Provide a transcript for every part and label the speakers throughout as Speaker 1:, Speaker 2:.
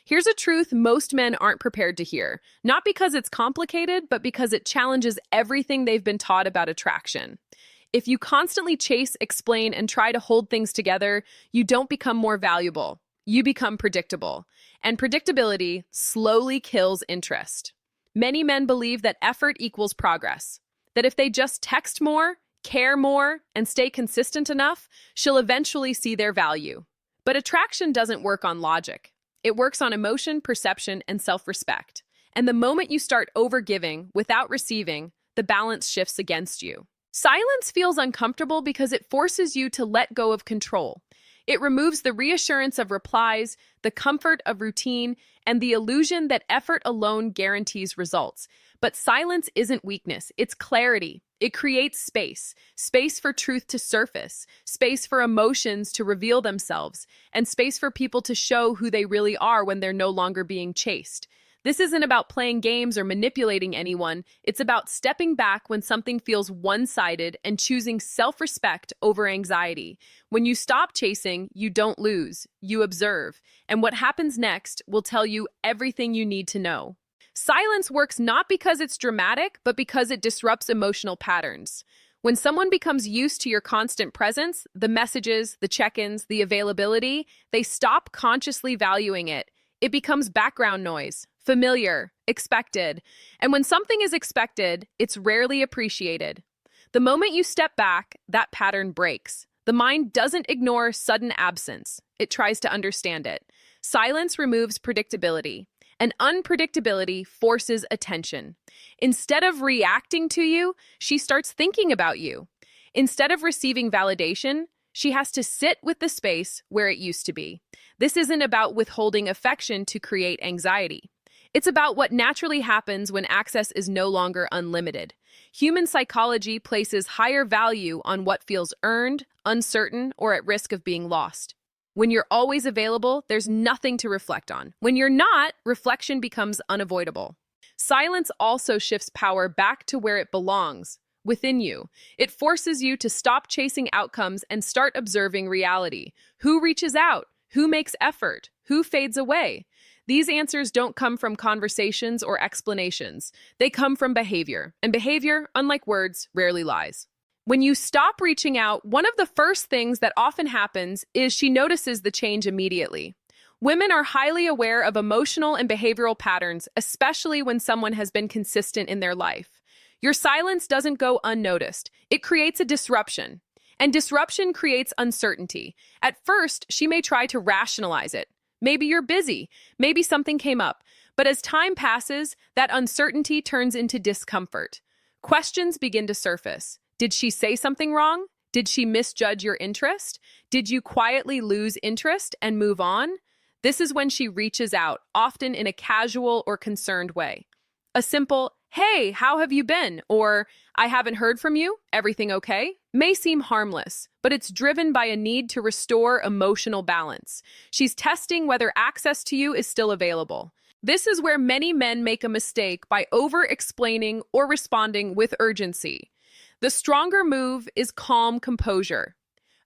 Speaker 1: Here's a truth most men aren't prepared to hear, not because it's complicated, but because it challenges everything they've been taught about attraction. If you constantly chase, explain, and try to hold things together, you don't become more valuable. You become predictable. And predictability slowly kills interest. Many men believe that effort equals progress, that if they just text more, care more, and stay consistent enough, she'll eventually see their value. But attraction doesn't work on logic. It works on emotion, perception, and self-respect. And the moment you start overgiving without receiving, the balance shifts against you. Silence feels uncomfortable because it forces you to let go of control. It removes the reassurance of replies, the comfort of routine, and the illusion that effort alone guarantees results. But silence isn't weakness, it's clarity. It creates space, space for truth to surface, space for emotions to reveal themselves, and space for people to show who they really are when they're no longer being chased. This isn't about playing games or manipulating anyone. It's about stepping back when something feels one-sided and choosing self-respect over anxiety. When you stop chasing, you don't lose, you observe. And what happens next will tell you everything you need to know. Silence works not because it's dramatic, but because it disrupts emotional patterns. When someone becomes used to your constant presence, the messages, the check-ins, the availability, they stop consciously valuing it. It becomes background noise, familiar, expected. And when something is expected, it's rarely appreciated. The moment you step back, that pattern breaks. The mind doesn't ignore sudden absence. It tries to understand it. Silence removes predictability, and unpredictability forces attention. Instead of reacting to you, she starts thinking about you. Instead of receiving validation, she has to sit with the space where it used to be. This isn't about withholding affection to create anxiety. It's about what naturally happens when access is no longer unlimited. Human psychology places higher value on what feels earned, uncertain, or at risk of being lost. When you're always available, there's nothing to reflect on. When you're not, reflection becomes unavoidable. Silence also shifts power back to where it belongs, within you. It forces you to stop chasing outcomes and start observing reality. Who reaches out? Who makes effort? Who fades away? These answers don't come from conversations or explanations. They come from behavior. And behavior, unlike words, rarely lies. When you stop reaching out, one of the first things that often happens is she notices the change immediately. Women are highly aware of emotional and behavioral patterns, especially when someone has been consistent in their life. Your silence doesn't go unnoticed. It creates a disruption. And disruption creates uncertainty. At first, she may try to rationalize it. Maybe you're busy. Maybe something came up. But as time passes, that uncertainty turns into discomfort. Questions begin to surface. Did she say something wrong? Did she misjudge your interest? Did you quietly lose interest and move on? This is when she reaches out, often in a casual or concerned way. A simple, "Hey, how have you been?" or "I haven't heard from you, everything okay?" may seem harmless, but it's driven by a need to restore emotional balance. She's testing whether access to you is still available. This is where many men make a mistake by over-explaining or responding with urgency. The stronger move is calm composure.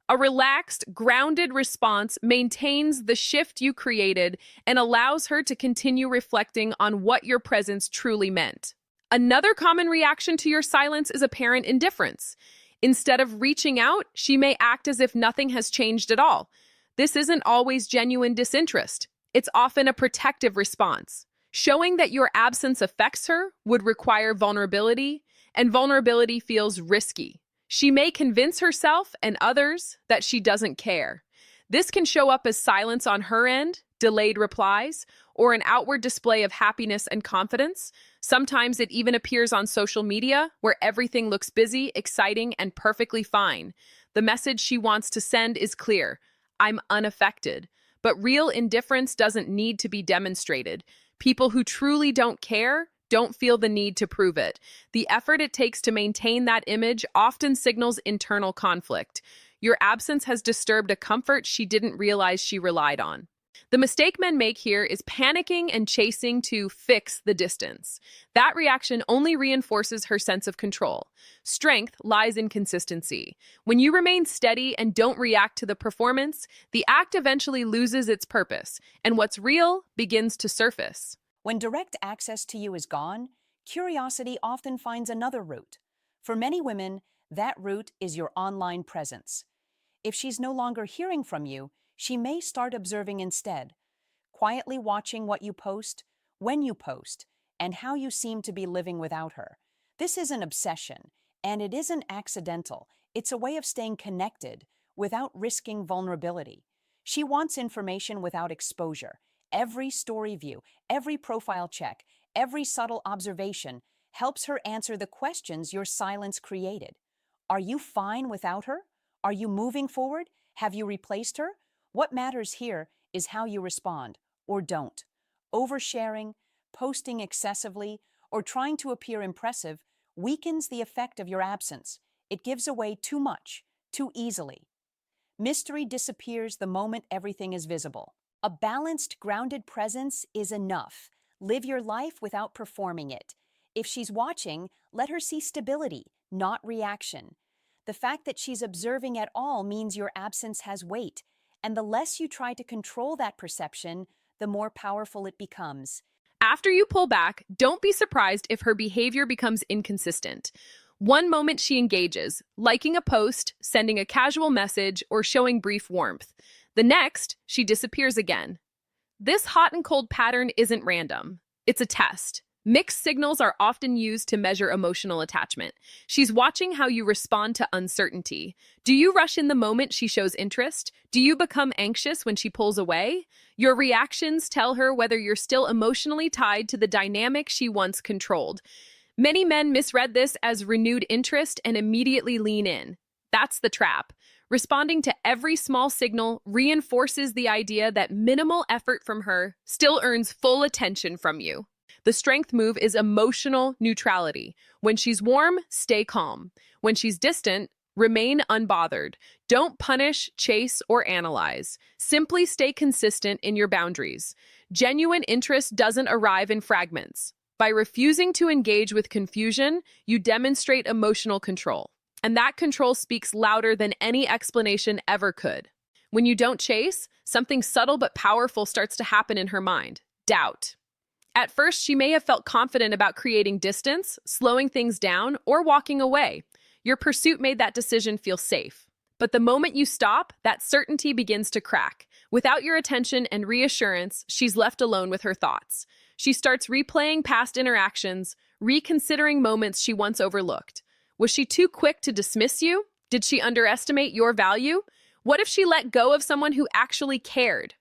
Speaker 1: A relaxed, grounded response maintains the shift you created and allows her to continue reflecting on what your presence truly meant. Another common reaction to your silence is apparent indifference. Instead of reaching out, she may act as if nothing has changed at all. This isn't always genuine disinterest. It's often a protective response. Showing that your absence affects her would require vulnerability, and vulnerability feels risky. She may convince herself and others that she doesn't care. This can show up as silence on her end, delayed replies, or an outward display of happiness and confidence. Sometimes it even appears on social media, where everything looks busy, exciting, and perfectly fine. The message she wants to send is clear: I'm unaffected. But real indifference doesn't need to be demonstrated. People who truly don't care don't feel the need to prove it. The effort it takes to maintain that image often signals internal conflict. Your absence has disturbed a comfort she didn't realize she relied on. The mistake men make here is panicking and chasing to fix the distance. That reaction only reinforces her sense of control. Strength lies in consistency. When you remain steady and don't react to the performance, the act eventually loses its purpose, and what's real begins to surface.
Speaker 2: When direct access to you is gone, curiosity often finds another route. For many women, that route is your online presence. If she's no longer hearing from you, she may start observing instead, quietly watching what you post, when you post, and how you seem to be living without her. This is an obsession, and it isn't accidental. It's a way of staying connected without risking vulnerability. She wants information without exposure. Every story view, every profile check, every subtle observation helps her answer the questions your silence created. Are you fine without her? Are you moving forward? Have you replaced her? What matters here is how you respond, or don't. Oversharing, posting excessively, or trying to appear impressive weakens the effect of your absence. It gives away too much, too easily. Mystery disappears the moment everything is visible. A balanced, grounded presence is enough. Live your life without performing it. If she's watching, let her see stability, not reaction. The fact that she's observing at all means your absence has weight, and the less you try to control that perception, the more powerful it becomes.
Speaker 1: After you pull back, don't be surprised if her behavior becomes inconsistent. One moment she engages, liking a post, sending a casual message, or showing brief warmth. The next, she disappears again. This hot and cold pattern isn't random. It's a test. Mixed signals are often used to measure emotional attachment. She's watching how you respond to uncertainty. Do you rush in the moment she shows interest? Do you become anxious when she pulls away? Your reactions tell her whether you're still emotionally tied to the dynamic she once controlled. Many men misread this as renewed interest and immediately lean in. That's the trap. Responding to every small signal reinforces the idea that minimal effort from her still earns full attention from you. The strength move is emotional neutrality. When she's warm, stay calm. When she's distant, remain unbothered. Don't punish, chase, or analyze. Simply stay consistent in your boundaries. Genuine interest doesn't arrive in fragments. By refusing to engage with confusion, you demonstrate emotional control. And that control speaks louder than any explanation ever could. When you don't chase, something subtle but powerful starts to happen in her mind. Doubt. At first, she may have felt confident about creating distance, slowing things down, or walking away. Your pursuit made that decision feel safe. But the moment you stop, that certainty begins to crack. Without your attention and reassurance, she's left alone with her thoughts. She starts replaying past interactions, reconsidering moments she once overlooked. Was she too quick to dismiss you? Did she underestimate your value? What if she let go of someone who actually cared?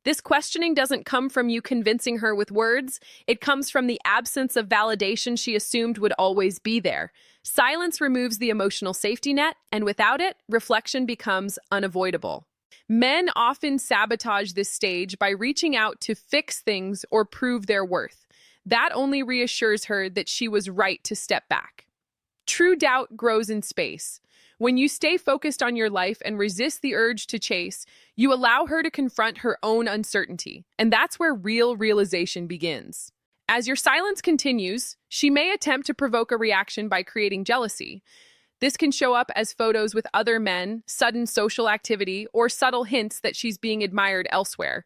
Speaker 1: This questioning doesn't come from you convincing her with words. It comes from the absence of validation she assumed would always be there. Silence removes the emotional safety net, and without it, reflection becomes unavoidable. Men often sabotage this stage by reaching out to fix things or prove their worth. That only reassures her that she was right to step back. True doubt grows in space. When you stay focused on your life and resist the urge to chase, you allow her to confront her own uncertainty, and that's where real realization begins. As your silence continues, she may attempt to provoke a reaction by creating jealousy. This can show up as photos with other men, sudden social activity, or subtle hints that she's being admired elsewhere.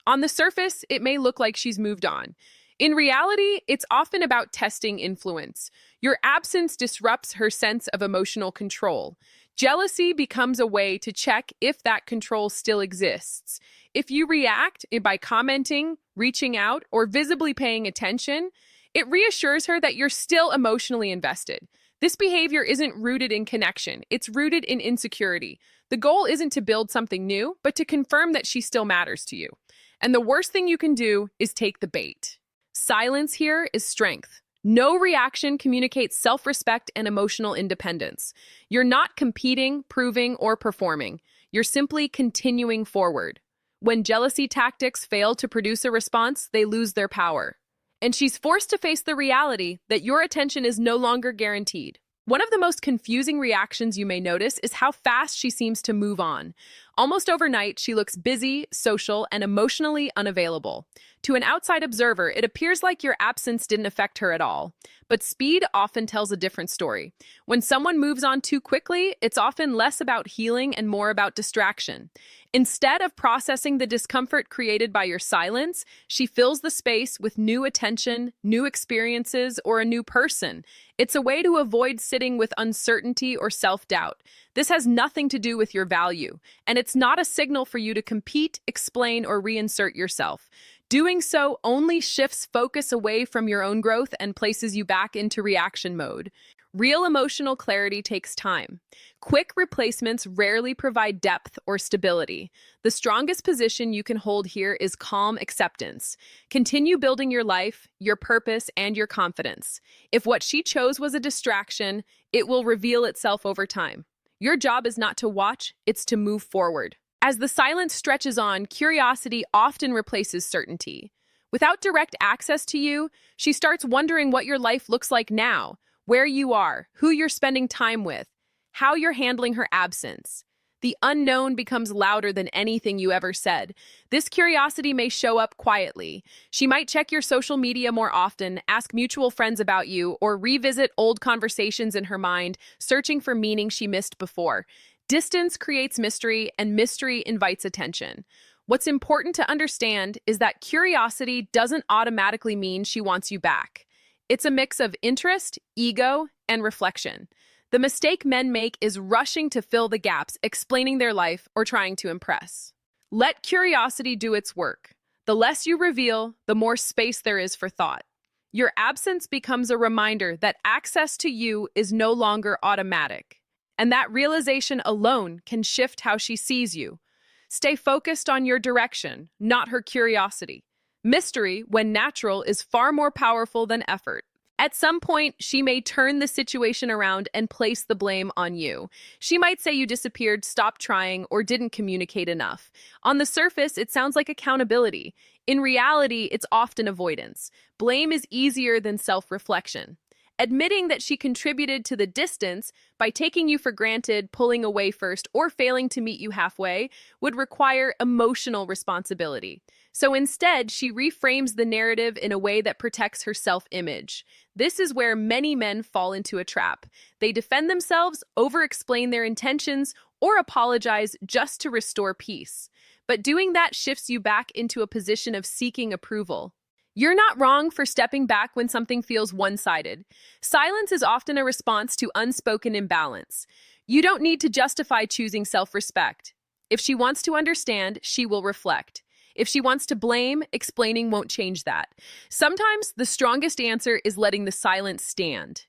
Speaker 1: On the surface, it may look like she's moved on. In reality, it's often about testing influence. Your absence disrupts her sense of emotional control. Jealousy becomes a way to check if that control still exists. If you react by commenting, reaching out, or visibly paying attention, it reassures her that you're still emotionally invested. This behavior isn't rooted in connection, it's rooted in insecurity. The goal isn't to build something new, but to confirm that she still matters to you. And the worst thing you can do is take the bait. Silence here is strength. No reaction communicates self-respect and emotional independence. You're not competing, proving, or performing. You're simply continuing forward. When jealousy tactics fail to produce a response, they lose their power. And she's forced to face the reality that your attention is no longer guaranteed. One of the most confusing reactions you may notice is how fast she seems to move on. Almost overnight, she looks busy, social, and emotionally unavailable. To an outside observer, it appears like your absence didn't affect her at all. But speed often tells a different story. When someone moves on too quickly, it's often less about healing and more about distraction. Instead of processing the discomfort created by your silence, she fills the space with new attention, new experiences, or a new person. It's a way to avoid sitting with uncertainty or self-doubt. This has nothing to do with your value, and it's not a signal for you to compete, explain, or reinsert yourself. Doing so only shifts focus away from your own growth and places you back into reaction mode. Real emotional clarity takes time. Quick replacements rarely provide depth or stability. The strongest position you can hold here is calm acceptance. Continue building your life, your purpose, and your confidence. If what she chose was a distraction, it will reveal itself over time. Your job is not to watch, it's to move forward. As the silence stretches on, curiosity often replaces certainty. Without direct access to you, she starts wondering what your life looks like now, where you are, who you're spending time with, how you're handling her absence. The unknown becomes louder than anything you ever said. This curiosity may show up quietly. She might check your social media more often, ask mutual friends about you, or revisit old conversations in her mind, searching for meaning she missed before. Distance creates mystery, and mystery invites attention. What's important to understand is that curiosity doesn't automatically mean she wants you back. It's a mix of interest, ego, and reflection. The mistake men make is rushing to fill the gaps, explaining their life, or trying to impress. Let curiosity do its work. The less you reveal, the more space there is for thought. Your absence becomes a reminder that access to you is no longer automatic. And that realization alone can shift how she sees you. Stay focused on your direction, not her curiosity. Mystery, when natural, is far more powerful than effort. At some point, she may turn the situation around and place the blame on you. She might say you disappeared, stopped trying, or didn't communicate enough. On the surface, it sounds like accountability. In reality, it's often avoidance. Blame is easier than self-reflection. Admitting that she contributed to the distance by taking you for granted, pulling away first, or failing to meet you halfway would require emotional responsibility. So instead, she reframes the narrative in a way that protects her self-image. This is where many men fall into a trap. They defend themselves, over-explain their intentions, or apologize just to restore peace. But doing that shifts you back into a position of seeking approval. You're not wrong for stepping back when something feels one-sided. Silence is often a response to unspoken imbalance. You don't need to justify choosing self-respect. If she wants to understand, she will reflect. If she wants to blame, explaining won't change that. Sometimes the strongest answer is letting the silence stand.